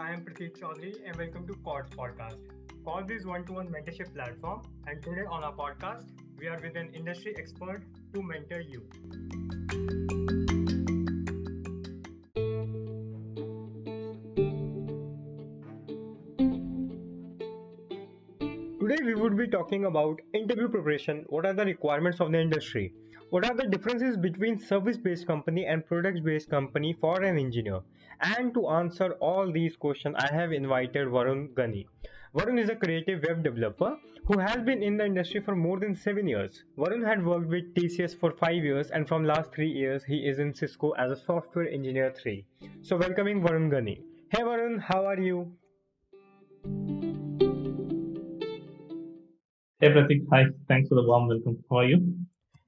I am Pratik Chaudhary and welcome to Cod's podcast. Cod is one-to-one mentorship platform, and today on our podcast, we are with an industry expert to mentor you. Today, we would be talking about interview preparation. What are the requirements of the industry? What are the differences between service-based company and product-based company for an engineer? And to answer all these questions, I have invited Varun Ganni. Varun is a creative web developer who has been in the industry for more than 7 years. Varun had worked with TCS for 5 years, and from last 3 years, he is in Cisco as a software engineer 3. So, welcoming Varun Ganni. Hey Varun, how are you? Hey Pratik, hi. Thanks for the warm welcome. How are you?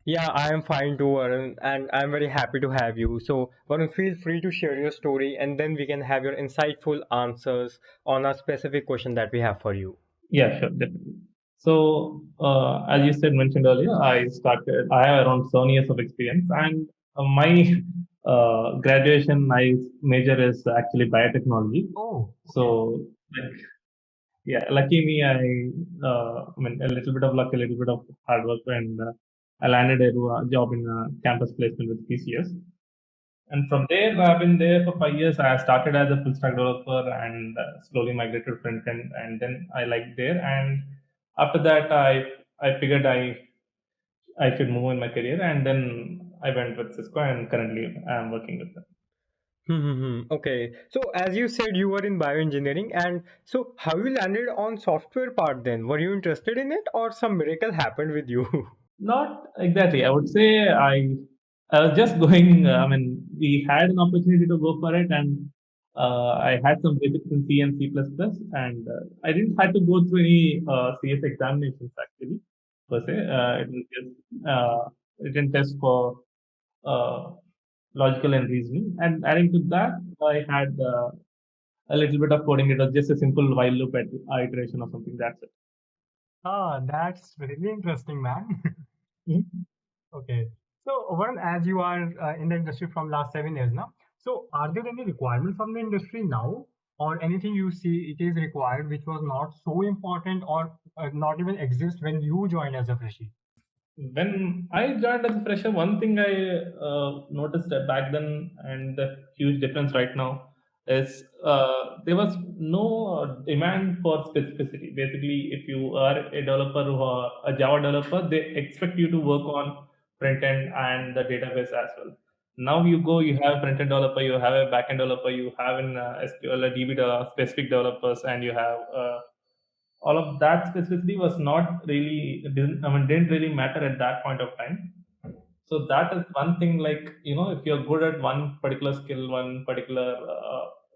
Yeah, I am fine too, Varun, and I'm very happy to have you. So, Varun, feel free to share your story, and then we can have your insightful answers on a specific question that we have for you. Yeah, sure, definitely. So, as you said, mentioned earlier, I have around 7 years of experience, and my graduation, my major is actually biotechnology. Oh, okay. So, like, yeah, lucky me, I mean, a little bit of luck, a little bit of hard work, and I landed a job in a campus placement with TCS. And from there, I've been there for 5 years. I started as a full stack developer and slowly migrated front end, and then I liked there. And after that, I figured I should move in my career, and then I went with Cisco, and currently I'm working with them. Okay. So, as you said, you were in bioengineering, and so how you landed on software part then? Were you interested in it, or some miracle happened with you? Not exactly. I would say I was just going. I mean, we had an opportunity to go for it, and I had some basics in C and C++, and I didn't have to go through any CS examinations actually per se. It was just written test for uh, logical and reasoning, and adding to that, I had a little bit of coding. It was just a simple while loop at iteration or something. That's it. Ah, that's really interesting, man. Mhm. Okay. So, Varun, as you are in the industry from last 7 years now, so are there any requirements from the industry now, or anything you see it is required which was not so important or not even exist when you joined as a freshie? When I joined as a fresher, one thing I noticed that back then and the huge difference right now is there was no demand for specificity. Basically, if you are a developer or a Java developer, they expect you to work on front end and the database as well. Now you go, you have front end developer, you have a back end developer, you have an SQL, a DB specific developers, and you have all of that specificity was not really didn't really matter at that point of time. So that is one thing, like, if you're good at one particular skill, one particular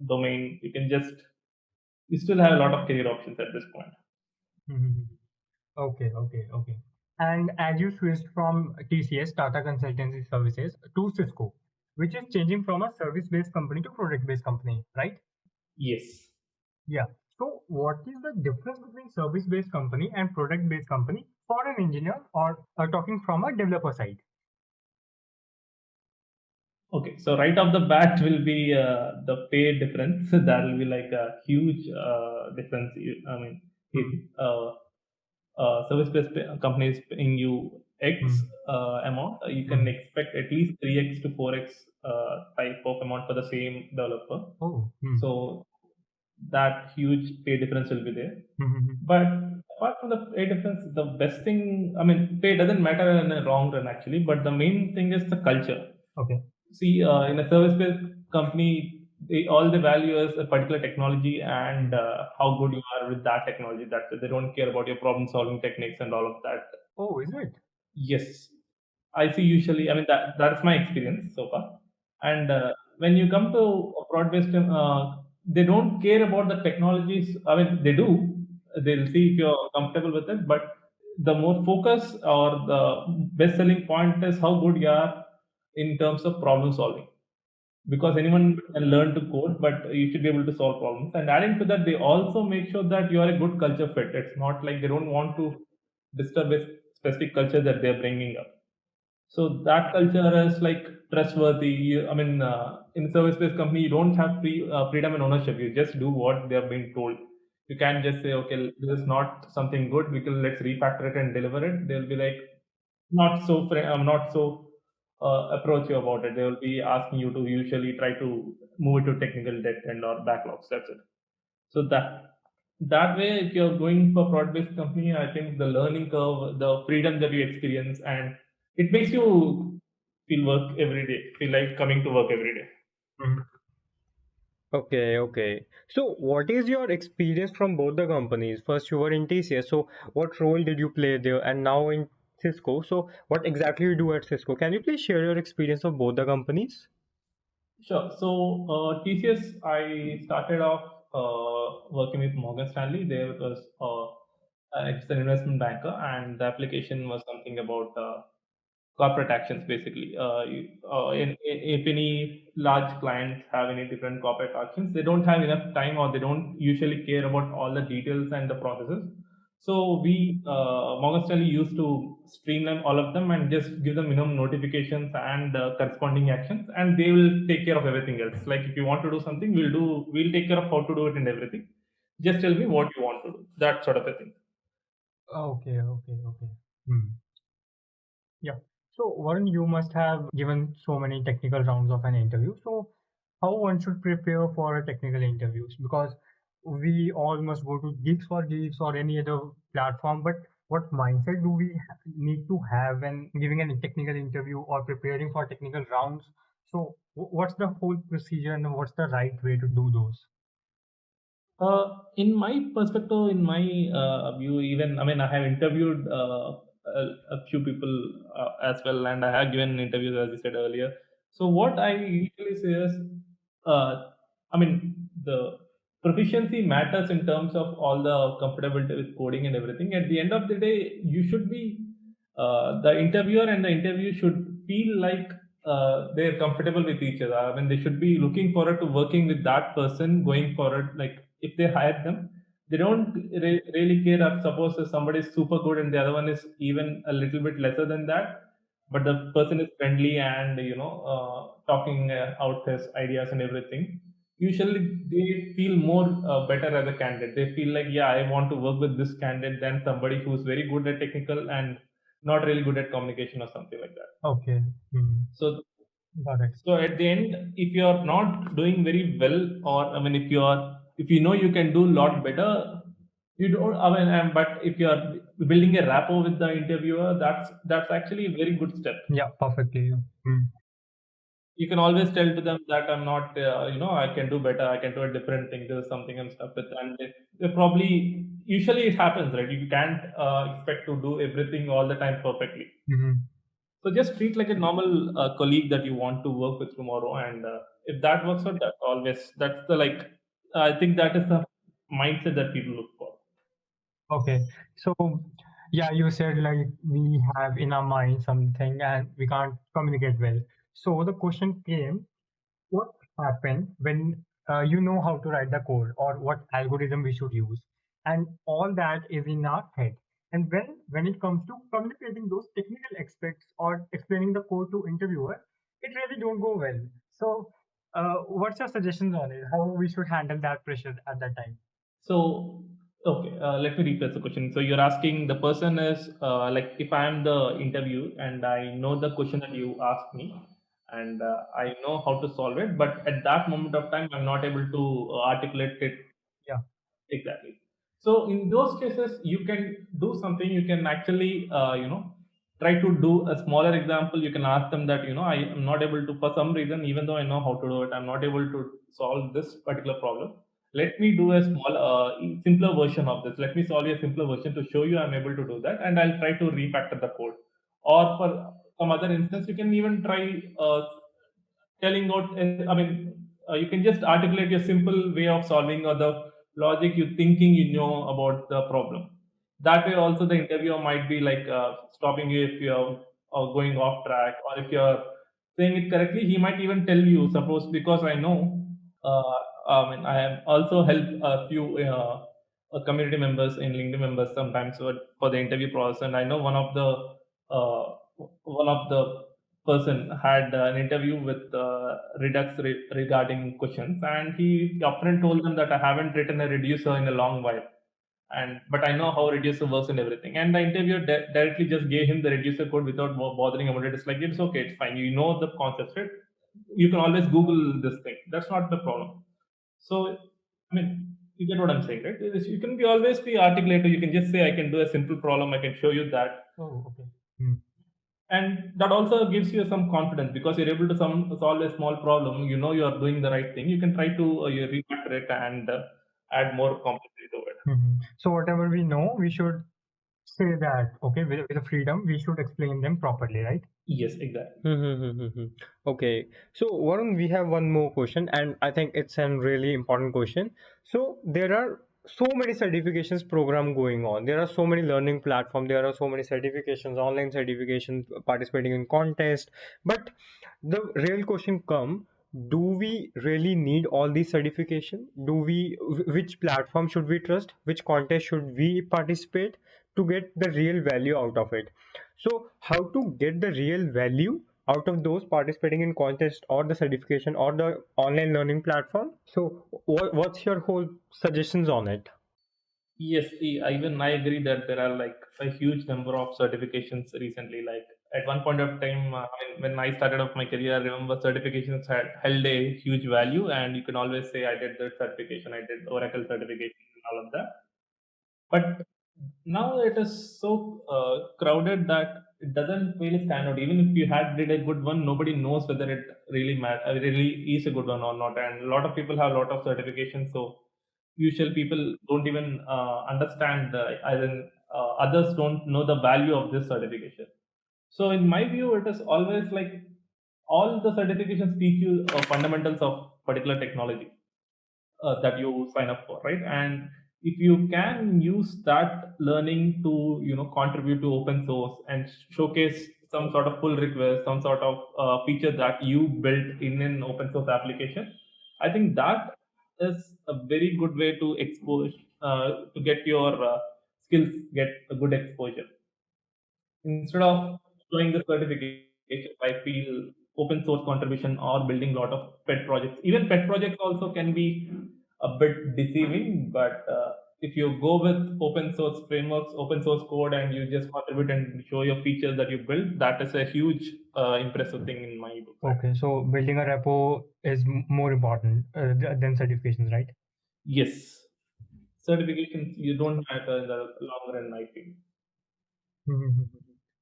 domain, you still have a lot of career options at this point. Mhm. Okay, okay, okay. And as you switched from TCS, Tata Consultancy Services, to Cisco, which is changing from a service-based company to product-based company, right? Yes. Yeah. So what is the difference between service-based company and product-based company for an engineer or talking from a developer side? Okay, so right off the bat will be the pay difference. That will be like a huge difference. I mean, if Hmm. service-based company is paying you X Hmm. amount, you can Hmm. expect at least 3x to 4x type of amount for the same developer. Oh. Hmm. So that huge pay difference will be there. Hmm. Hmm, hmm. But apart from the pay difference, the best thing, I mean, pay doesn't matter in the long run actually, but the main thing is the culture. Okay. See, in a service-based company, all they value is a particular technology and how good you are with that technology. That's it. They don't care about your problem-solving techniques and all of that. Oh, is it? Yes, I see. Usually, I mean, that's my experience so far. And when you come to a broad-based, they don't care about the technologies. I mean, they do. They'll see if you're comfortable with it, but the more focus or the best selling point is how good you are in terms of problem solving, because anyone can learn to code, but you should be able to solve problems. And adding to that, they also make sure that you are a good culture fit. It's not like they don't want to disturb a specific culture that they're bringing up. So that culture is like trustworthy. I mean, in a service-based company, you don't have freedom and ownership. You just do what they have been told. You can't just say, okay, this is not something good. Let's refactor it and deliver it. They'll be like, not so approach you about it. They will be asking you to usually try to move it to technical debt and or backlogs. That's it. So that way, if you're going for product-based company, I think the learning curve, the freedom that you experience, and it makes you feel like coming to work every day. Mhm. Okay, okay. So, what is your experience from both the companies? First, you were in TCS. So, what role did you play there? And now in Cisco. So, what exactly you do at Cisco? Can you please share your experience of both the companies? Sure. So TCS, I started off working with Morgan Stanley. There was it's an investment banker, and the application was something about corporate actions basically. If any large clients have any different corporate actions, they don't have enough time or they don't usually care about all the details and the processes. So Morgan Stanley used to streamline all of them and just give them minimum notifications and corresponding actions, and they will take care of everything else. Like if you want to do something, we'll take care of how to do it and everything. Just tell me what you want to do. That sort of a thing. Okay, okay, okay. Hmm. Yeah. So, Varun, you must have given so many technical rounds of an interview. So, how one should prepare for a technical interviews? Because we all must go to Geeks for Geeks or any other platform, but what mindset do we need to have when giving a technical interview or preparing for technical rounds? So, what's the whole procedure and what's the right way to do those? In my perspective, in my view, even I mean, I have interviewed a few people as well, and I have given interviews as you said earlier. So what I usually say is, I mean, the proficiency matters in terms of all the comfortability with coding and everything. At the end of the day, you should be the interviewer and the interview should feel like they're comfortable with each other. I mean, they should be looking forward to working with that person going forward. Like if they hire them, they don't really care if suppose if somebody is super good and the other one is even a little bit lesser than that, but the person is friendly and talking out his ideas and everything. Usually, they feel more better as a candidate. They feel like, yeah, I want to work with this candidate than somebody who's very good at technical and not really good at communication or something like that. Okay. Hmm. So, Got it. so at the end, if you are not doing very well, or I mean, if you know you can do a lot better, you don't. I mean, but if you are building a rapport with the interviewer, that's actually a very good step. Yeah, perfectly. Hmm. You can always tell to them that I'm not, I can do better. I can do a different thing. This is something I'm stuck with, and they probably usually it happens, right? You can't expect to do everything all the time perfectly. Mhm. So just treat like a normal colleague that you want to work with tomorrow, and if that works out, that's the like. I think that is the mindset that people look for. Okay. So, yeah, you said like we have in our mind something and we can't communicate well. So the question came, what happened when you know how to write the code or what algorithm we should use, and all that is in our head. And when it comes to communicating those technical aspects or explaining the code to interviewer, it really don't go well. So, what's your suggestions on it? How we should handle that pressure at that time? So, okay, let me rephrase the question. So, you're asking the person is like if I am the interview and I know the question that you asked me and I know how to solve it, but at that moment of time, I'm not able to articulate it Yeah. exactly. So in those cases, you can do something. You can actually, try to do a smaller example. You can ask them that, I am not able to, for some reason, even though I know how to do it, I'm not able to solve this particular problem. Let me do a small, simpler version of this. Let me solve a simpler version to show you I'm able to do that, and I'll try to refactor the code. Or for some other instance, you can even try telling out you can just articulate your simple way of solving or the logic you thinking about the problem. That way also the interviewer might be like stopping you if you're going off track, or if you're saying it correctly, he might even tell you. Suppose, because I know, uh, I have also helped a few community members in LinkedIn members sometimes for the interview process, and I know uh, one of the person had an interview with Redux regarding questions, and he upfront told them that I haven't written a reducer in a long while, and but I know how reducer works and everything. And the interviewer directly just gave him the reducer code without bothering about it. It's like it's okay, it's fine. You know the concepts, right? You can always Google this thing. That's not the problem. So, I mean, you get what I'm saying, right? You can be always be articulated. You can just say, I can do a simple problem. I can show you that, Oh, okay. Hmm. and that also gives you some confidence because you're able to solve a small problem. You know you are doing the right thing. You can try to you refactor it and add more complexity to it. So whatever we know, we should say that, okay, with the freedom, we should explain them properly, right? Yes, exactly. Mm-hmm. Okay, so Varun, we have one more question, and I think it's a really important question. So there are so many certifications program going on. There are so many learning platform. There are so many certifications, online certifications, participating in contest. But the real question come: do we really need all these certification? Which platform should we trust? Which contest should we participate to get the real value out of it? So how to get the real value out of those participating in contest or the certification or the online learning platform? So what's your whole suggestions on it? Yes, even I agree that there are like a huge number of certifications recently. Like at one point of time, when I started off my career, I remember certifications had held a huge value, and you can always say, I did this certification, I did Oracle certification, and all of that. But now it is so crowded that it doesn't really stand out. Even if you had did a good one, nobody knows whether it really is a good one or not. And a lot of people have a lot of certifications, so usual people don't even understand. As in, others don't know the value of this certification. So in my view, it is always like all the certifications teach you fundamentals of particular technology that you sign up for, right? And if you can use that learning to contribute to open source and showcase some sort of pull request, some sort of feature that you built in an open source application, I think that is a very good way to expose to get your skills get a good exposure instead of showing the certification. I feel open source contribution or building a lot of pet projects, even pet projects also can be a bit deceiving, but if you go with open source frameworks, open source code, and you just contribute and show your features that you built, that is a huge impressive thing in my book. Okay, so building a repo is more important than certifications, right? Yes, certifications you don't matter in the long run, I feel. Mhm.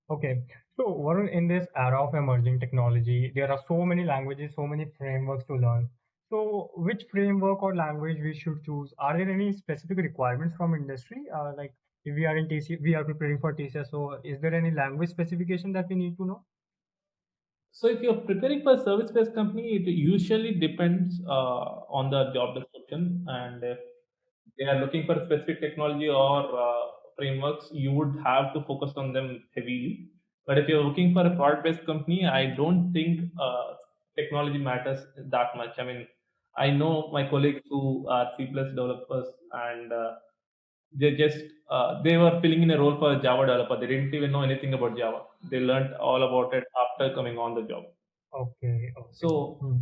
Okay, so Varun, in this era of emerging technology, there are so many languages, so many frameworks to learn. So, which framework or language we should choose? Are there any specific requirements from industry? Like if we are in TC, we are preparing for TCS. So, is there any language specification that we need to know? So if you're preparing for a service-based company, it usually depends on the job description, and if they are looking for specific technology or frameworks, you would have to focus on them heavily. But if you're looking for a product-based company, I don't think technology matters that much. I mean, I know my colleagues who are C plus developers, and they were filling in a role for a Java developer. They didn't even know anything about Java. They learned all about it after coming on the job. Okay, okay. So Hmm.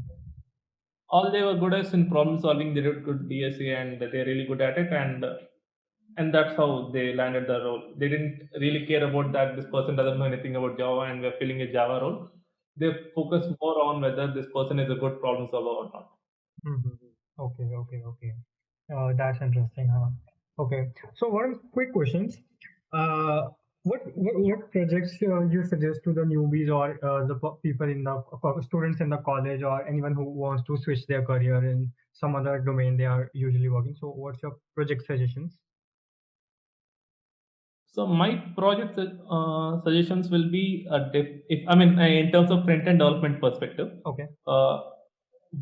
all they were good as in problem solving, they did good DSA, and they're really good at it, and that's how they landed the role. They didn't really care about that this person doesn't know anything about Java and we're filling a Java role. They focus more on whether this person is a good problem solver or not. Mhm. Okay, okay, okay. That's interesting, huh? Okay. So one quick questions. Uh, what projects you suggest to the newbies or the people in the students in the college or anyone who wants to switch their career in some other domain they are usually working? So what's your project suggestions? So my project suggestions will be if I mean in terms of front end development perspective, Okay. uh,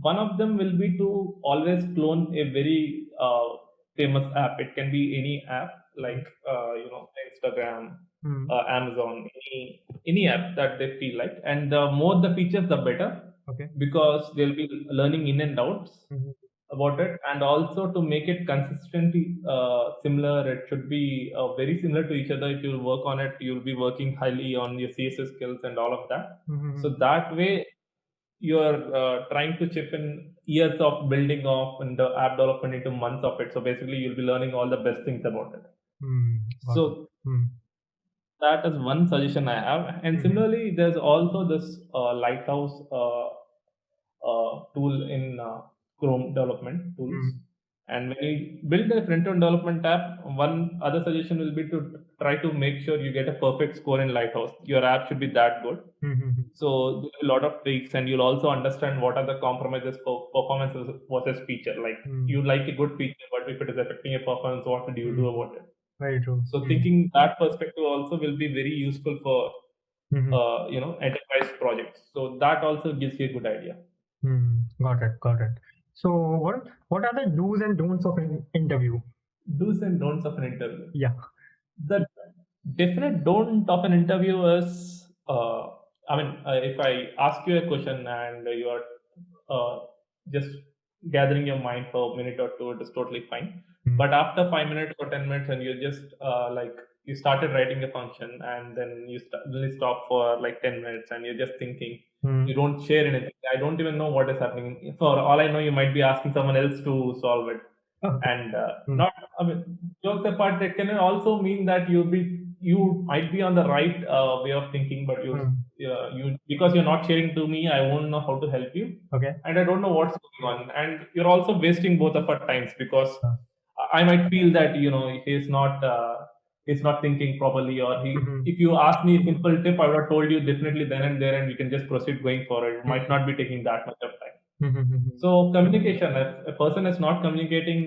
one of them will be to always clone a very famous app. It can be any app Okay. like Instagram, Hmm. Amazon, any app that they feel like, and the more the features, the better Okay. because they'll be learning in and outs. Mhm. about it, and also to make it consistently similar. It should be very similar to each other. If you work on it, you'll be working highly on your CSS skills and all of that. So Mm-hmm. that way, you're trying to chip in years of building off and the app development into months of it. So basically, you'll be learning all the best things about it. Got it. So that is one suggestion I have. And Mm-hmm. similarly, there's also this Lighthouse tool in Chrome development tools. And when you build a front-end development app, one other suggestion will be to try to make sure you get a perfect score in Lighthouse. Your app should be that good. Mm-hmm. So there'll be a lot of tweaks, and you'll also understand what are the compromises for performance versus feature. Like you like a good feature, but if it is affecting your performance, what do you do about it? Very true. So thinking that perspective also will be very useful for Mm-hmm. enterprise projects. So that also gives you a good idea. Got it. Got it. So what are the do's and don'ts of an interview? Do's and don'ts of an interview. Yeah. The definite don't of an interview is, if I ask you a question and you are just gathering your mind for a minute or two, it is totally fine. But after 5 minutes or 10 minutes, and you just you started writing a function, and then you really stop for like 10 minutes, and you're just thinking. You don't share anything. I don't even know what is happening. For all I know, you might be asking someone else to solve it, Okay. and not. I mean, jokes apart, it can also mean that you might be on the right way of thinking, but you because you're not sharing to me, I won't know how to help you, Okay. and I don't know what's going on, and you're also wasting both of our times because Uh, I might feel that he's not thinking properly, or he mhm. if you ask me a simple tip, I would have told you definitely then and there, and we can just proceed going forward. It might not be taking that much of time. Mhm. So communication, if a person is not communicating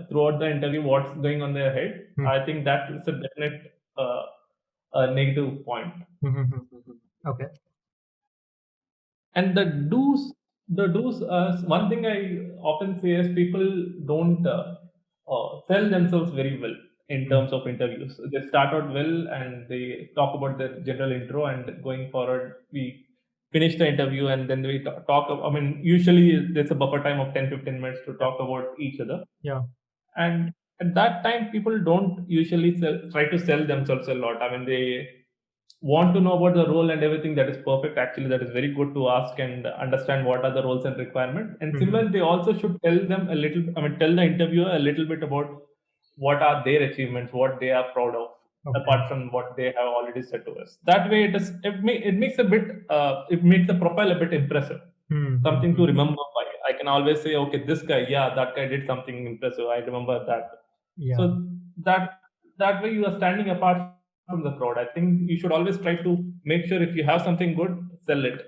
throughout the interview what's going on their head, Mhm. I think that is a definite negative point. Mhm. Okay. And the do's. One thing I often say is people don't sell themselves very well in Mm. terms of interviews. They start out well and they talk about their general intro, and going forward we finish the interview, and then we talk. I mean, usually there's a buffer time of 10-15 minutes to Yeah. talk about each other, Yeah. and at that time people don't usually try to sell themselves a lot. I mean, they want to know about the role and everything. That is perfect, actually. That is very good to ask and understand what are the roles and requirements. And Mhm. similarly, they also should tell them a little, I mean, tell the interviewer a little bit about what are their achievements, what they are proud of, Okay. apart from what they have already said to us. That way it makes a bit it makes the profile a bit impressive, something to Mhm. remember by. I can always say, okay, this guy, yeah, that guy did something impressive. I remember that. Yeah. So that way you are standing apart from the crowd. I think you should always try to make sure if you have something good, sell it.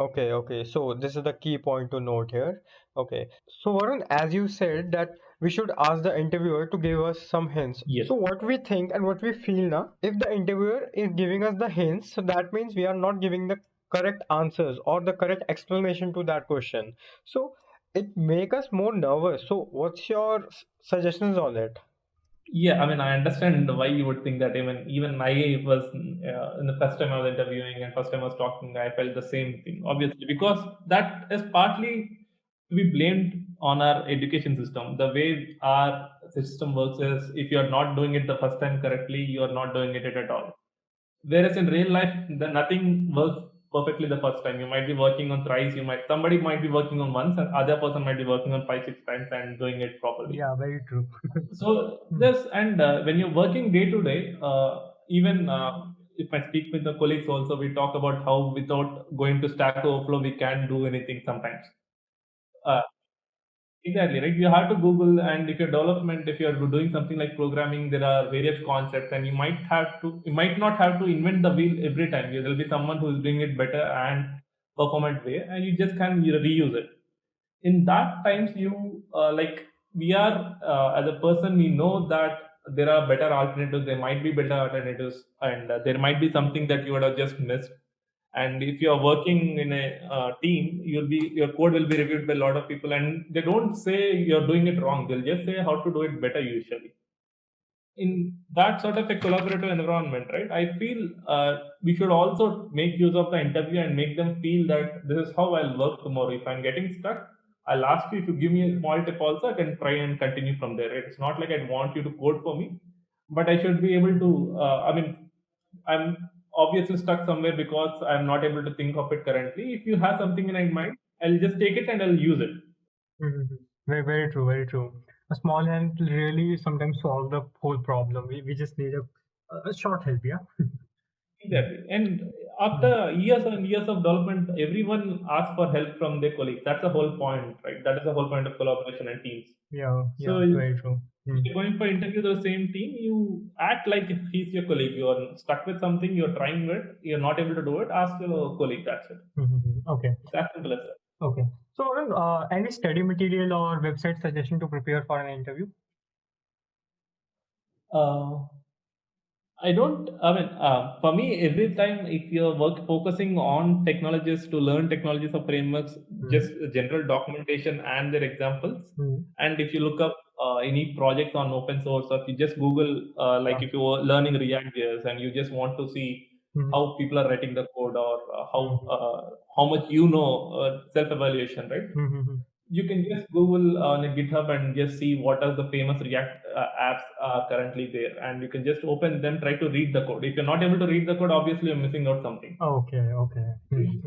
Okay, okay. So this is the key point to note here. Okay. So Varun, as you said that we should ask the interviewer to give us some hints. Yes. So what we think and what we feel now, if the interviewer is giving us the hints, so that means we are not giving the correct answers or the correct explanation to that question. So it make us more nervous. So what's your suggestions on it? Yeah, I mean, I understand why you would think that. Even I was in the first time I was interviewing and first time I was talking, I felt the same thing. Obviously, because that is partly to be blamed on our education system. The way our system works is, if you are not doing it the first time correctly, you are not doing it at all. Whereas in real life, nothing works perfectly the first time. You might be working on thrice. Somebody might be working on once, and other person might be working on 5 6 times and doing it properly. Yeah, very true. So Hmm. this, and when you're working day to day, even if I speak with the colleagues also, we talk about how without going to Stack Overflow, we can't do anything sometimes. Uh, exactly, right? You have to Google, and if you're development, if you're doing something like programming, there are various concepts, and you might not have to invent the wheel every time. There will be someone who is doing it better and performant way, and you just can reuse it. In that times, you we are as a person, we know that there are better alternatives. There might be better alternatives, and there might be something that you would have just missed. And if you are working in a team, your code will be reviewed by a lot of people, and they don't say you're doing it wrong. They'll just say how to do it better usually. In that sort of a collaborative environment, right? I feel we should also make use of the interview and make them feel that this is how I'll work tomorrow. If I'm getting stuck, I'll ask you if you give me a small tip also, I can try and continue from there. Right? It's not like I'd want you to code for me, but I should be able to. I'm obviously stuck somewhere because I'm not able to think of it currently. If you have something in mind, I'll just take it and I'll use it. Mhm. Very, very true, very true. A small help will really sometimes solve the whole problem. We just need a short help, yeah. Mm, Exactly. And mm. after years and years of development, everyone asks for help from their colleagues. That's the whole point, right? That is the whole point of collaboration and teams. Yeah, So yeah, very true. if Mm. you're going for interview with the same team, you act like if he's your colleague. You're stuck with something, you're trying it, you're not able to do it, ask your colleague. That's it. Mhm. Okay, It's as simple as that. okay. So, Arun, any study material or website suggestion to prepare for an interview? Uh, I don't. I mean, for me, every time if you're focusing on technologies to learn technologies or frameworks, just Mm. general documentation and their examples. Mm. And if you look up any projects on open source, or if you just Google, like Yeah. if you're learning React.js and you just want to see Mm. how people are writing the code or Mm. how much you know, self evaluation, right? Mm. You can just Google on a GitHub and just see what are the famous React apps are currently there, and you can just open them, try to read the code. If you're not able to read the code, obviously you're missing out something. Okay, okay.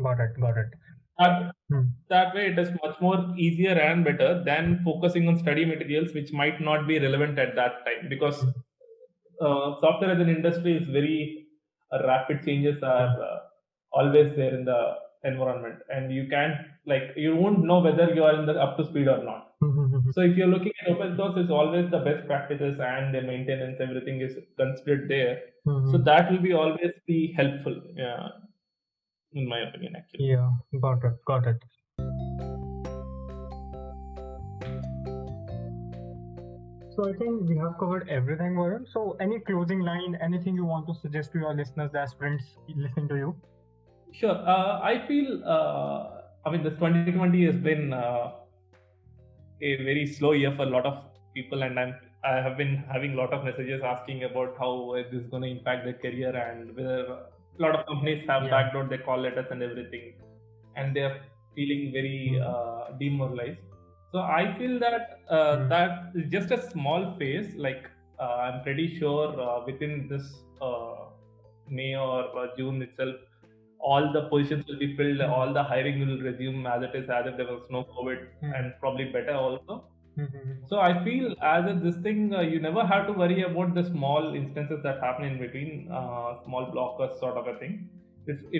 Got it, got it. That, Mm. that way, it is much more easier and better than focusing on study materials which might not be relevant at that time, because Mm. software as an industry is very rapid changes are Mm. always there in the environment, and you can't, like, you won't know whether you are in the up to speed or not. Mm. So if you're looking at open source, it's always the best practices and the maintenance, everything is considered there. So Mm. that will be always be helpful, in my opinion, actually. Yeah, got it, got it. So I think we have covered everything, Varun. So any closing line, anything you want to suggest to your listeners, the aspirants listening to you? Sure. I feel, I mean, this 2020 has been a very slow year for a lot of people, and I have been having a lot of messages asking about how this is going to impact their career, and whether a lot of companies have Yeah. backed out their call letters and everything, and they're feeling very Mm. demoralized. So I feel that Mm. that is just a small phase. Like, I'm pretty sure within this May or June itself, all the positions will be filled, Mm. all the hiring will resume as it is, as if there was no COVID, Mm. and probably better also. Mm. So I feel as a this thing, you never have to worry about the small instances that happen in between, small blockers sort of a thing.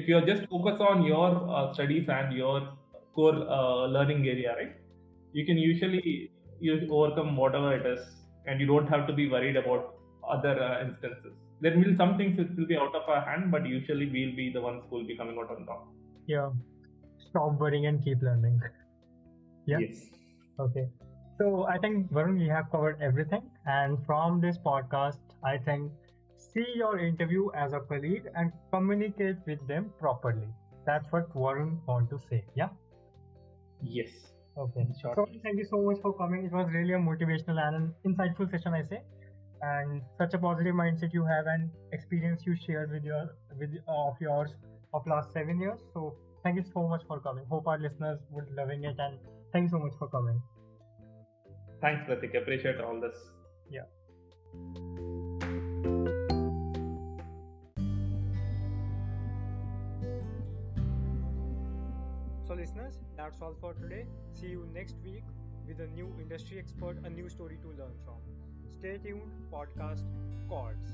If you're just focus on your studies and your core learning area, right? You can usually you overcome whatever it is, and you don't have to be worried about other instances. There will be some things which will be out of our hand, but usually we'll be the ones who will be coming out on top. Yeah. Stop worrying and keep learning. Yeah. Yes. Okay. So I think Varun, we have covered everything. And from this podcast, I think see your interview as a colleague and communicate with them properly. That's what Varun want to say. Yeah. Yes. Okay. In short. So thank you so much for coming. It was really a motivational and an insightful session, I say. And such a positive mindset you have and experience you shared with your with of yours of last 7 years. So thank you so much for coming. Hope our listeners would loving it and thank you so much for coming. Thanks, Pratik. Appreciate all this. Yeah. So listeners, that's all for today. See you next week with a new industry expert, a new story to learn from. Stay tuned, podcast Chords.